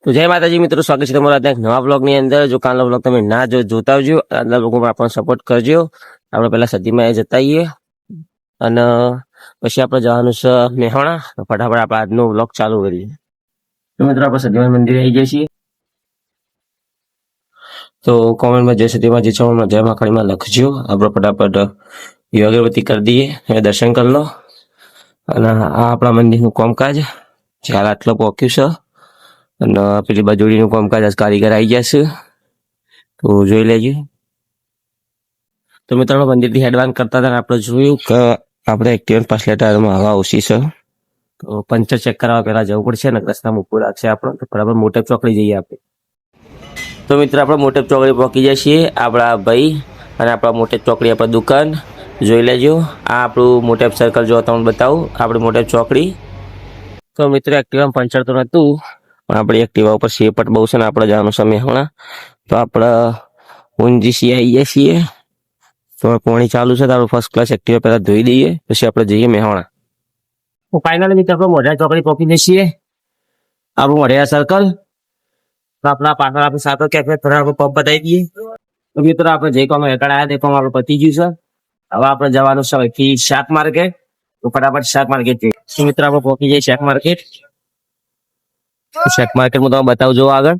તો જય માતાજી મિત્રો, સ્વાગત છે તમારા આજના એક નવા બ્લોગની અંદર. જો કાલનો બ્લોગ તમે ના જોતા આવજો, આજના બ્લોગમાં આપણને સપોર્ટ કરજો. આપણે પહેલા સતીમાં જતા આવીએ અને પછી આપણે જવાનું છે મેહોણા. તો ફટાફટ આપણે આજનો બ્લોગ ચાલુ કરીએ. તો મિત્રો આપણે સતીમાં મંદિરે આવી જઈએ છીએ. તો કોમેન્ટમાં જય સતીમાં જય છોમાં જય માખણીમાં લખજો. આપણે ફટાફટ અગરબત્તી કરી દઈએ, દર્શન કરી લો. અને આ આપણા મંદિરનું કામકાજ ચાલ આટલો પોક્યું છે. અને પેલી બાજુડીનું કામકાજ આજ કારીગર આવી જશે, તો જોઈ લેજો. તો મિત્રો મંદિરથી હેડવાન કરતા હતા આપણે જોયું કે આપણે એક્ટિવા પાછલા ટાયરમાં હવા ઓછી છે, તો પંચર ચેક કરાવવા પહેલા જવું પડશે ને રસ્તામાં ઉપર રાખશે આપણો. તો બરાબર મોટેપ ચોકડી જઈએ આપણે. તો મિત્રો આપણે મોટેપ ચોકડી પહોંચી જાય છીએ, આપણા ભાઈ અને આપણા મોટેપ ચોકડી આપણા દુકાન જોઈ લેજો. આ આપણું મોટેપ સર્કલ જો તમને બતાવું, આપણે મોટેપ ચોકડી. તો મિત્રો એક્ટિવામાં પંચર તો નહોતું, પણ આપણે એક્ટિવા ઉપર શેપટ બહુ છે ને આપણે જવાનું સમય હમણાં. તો આપણે ઊંઝી આવી ગયા છીએ. તો પાણી ચાલુ છે, તો આપણે ફર્સ્ટ ક્લાસ એક્ટિવા પહેલા ધોઈ દઈએ, પછી આપણે જઈએ મેહોણા. તો ફાઇનલી મિત્રો આપણે મોઢા ચોકડી પહોંચી છીએ, આપણું મોઢિયા સર્કલ. તો આપણા પાછળ આપણે સાતો કેફે થોડા આપણે પંપ બતાવી દઈએ. તો મિત્રો આપણે જે કામ એકડ આવ્યા તે કામ આપણે પતી ગયું છે. હવે આપણે જવાનું છે અહીંથી શાક માર્કેટ. તો ફટાફટ શાક માર્કેટ જઈએ. તો મિત્રો આપણે પહોંચી જઈએ શાક માર્કેટ. શાક માર્કેટમાં તમે બતાવજો આગળ.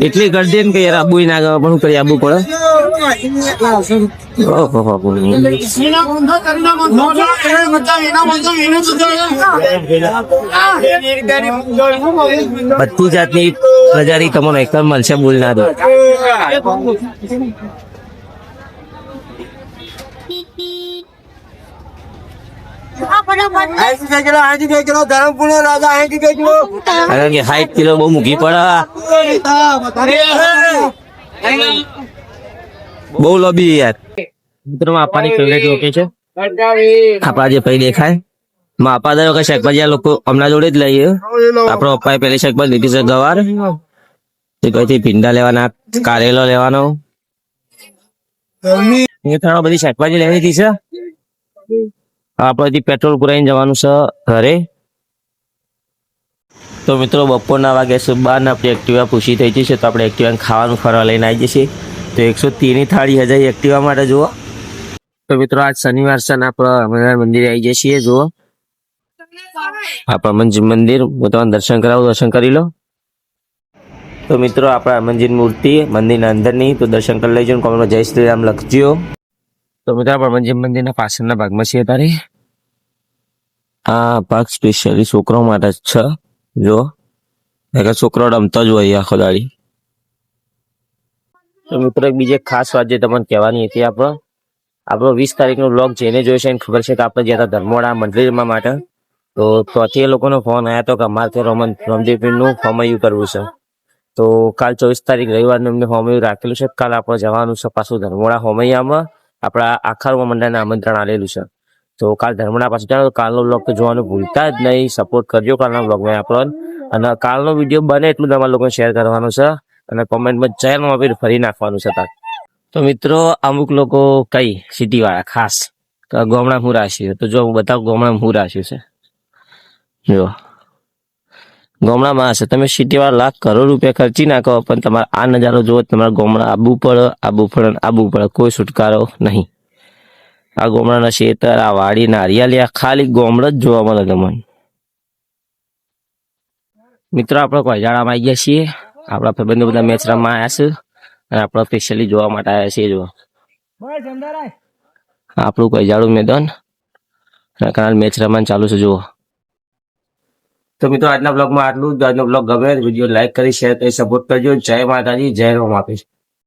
એટલી ગરદી ને કે યાર આબુ ના ગમે, પણ શું કરી આબુ પડે. બધી જાતની પ્રજાની તમને એકદમ મળશે, ભૂલ ના દો. કારણ કે 60 કિલો બહુ મૂકી પડે, બહુ લોબી યાર. મિત્રો માપાની ફેવરેટ લોકે છે આપણા જે ભાઈ દેખાય માપા દર વખત શાકભાજી આ લોકો હમણાં જોડે જ લઈએ. આપણો પપ્પાએ પેલી શાકભાજી લીધી છે ગવાર, કઈથી ભીંડા લેવાના, કારેલો લેવાનો, બધી શાકભાજી લેવી હતી છે. આપણે પેટ્રોલ પુરાઈને જવાનું છે ઘરે. તો મિત્રો બપોરના વાગ્યા છે 12 ને આપણી એક્ટિવા પૂછી થઈ જશે, તો આપણે એક્ટિવાને ખાવાનું ફરવા લઈને આવી જશે. તો 130ની થાળી હજાર એક્ટિવા માટે જુઓ. તો મિત્રો આજ શનિવાર છે ને આપણે મંદિરે આવી જઈએ છીએ. જુઓ આપણા મંદિર, હું તમને દર્શન કરાવું, દર્શન કરી લો. તો મિત્રો આપણા હનુમાનજીની મૂર્તિ મંદિરના અંદરની, તો દર્શન કરી લેજો. કોમેન્ટમાં જય શ્રી રામ લખજો. તો મિત્રો આપણે મંદિરના પાછળના ભાગમાં છીએ તારે. આ ભાગ સ્પેશિયલી છોકરાઓ માટે જ છે. જો છોકરો રમતો જ હોય આખો દાડી. તો મિત્રો એક બીજી ખાસ વાત જે તમને કહેવાની હતી, આપણો 20 તારીખનો બ્લોગ જેને જોયો છે એને ખબર છે કે આપણે ગયા હતા ધર્મોડા મંદિરમાં માટે. તો ત્યાંથી એ લોકોનો ફોન આવ્યો હતો કે અમારે ત્યાં રમદેવપીરનું હોમયું કરવું છે. તો કાલ 24 તારીખ રવિવારનું એમને હોમયું રાખેલું છે. કાલ આપણે જવાનું છે પાછું ધર્મોડા હોમૈયામાં. આપણા આખા મંડળને આમંત્રણ આવેલું છે. તો કાલ ધર્મોડા પાછું ચાલો. કાલનો બ્લોગ તો જોવાનું ભૂલતા જ નહીં, સપોર્ટ કરજો કાલના બ્લોગમાં આપણો. અને કાલનો વિડીયો બને એટલું તમારા લોકોને શેર કરવાનું છે અને કોમેન્ટમાં ચેનલમાં બી ફરી નાખવાનું છે. તો મિત્રો અમુક લોકો કઈ સિટી વાળા ખાસ ગામડા હું રાખ્યું, તો જો હું બતાવું ગામડામાં હું રાખ્યું છે. જો ગામડામાં હશે, તમે સિટી વાળા લાખ કરોડ રૂપિયા ખર્ચી નાખો, પણ તમારે આ નજારો જોવો, તમારા ગામડા આબુ પડે, કોઈ છુટકારો નહીં. આ ગામડાના ખેતર, આ વાડીના હરિયાળી, આ ખાલી ગામડો જ જોવા મળે તમને. મિત્રો આપણે કોઈજાળામાં આવી ગયા છીએ. આપણા ભાઈબંધો બધા મેચ રમવા આવ્યા છે અને આપણે સ્પેશિયલી જોવા માટે આવ્યા છીએ. જો આપણું કોઈજાળું મેદાન, કાલ મેચ રમવાનું ચાલુ છે. જુઓ. તો મિત્રો આજના બ્લોગમાં આટલું જ. આજનો બ્લોગ ગમે વિડીયો લાઈક કરી, શેર કરી, સપોર્ટ કરજો. જય માતાજી, જય રામ આપીશ.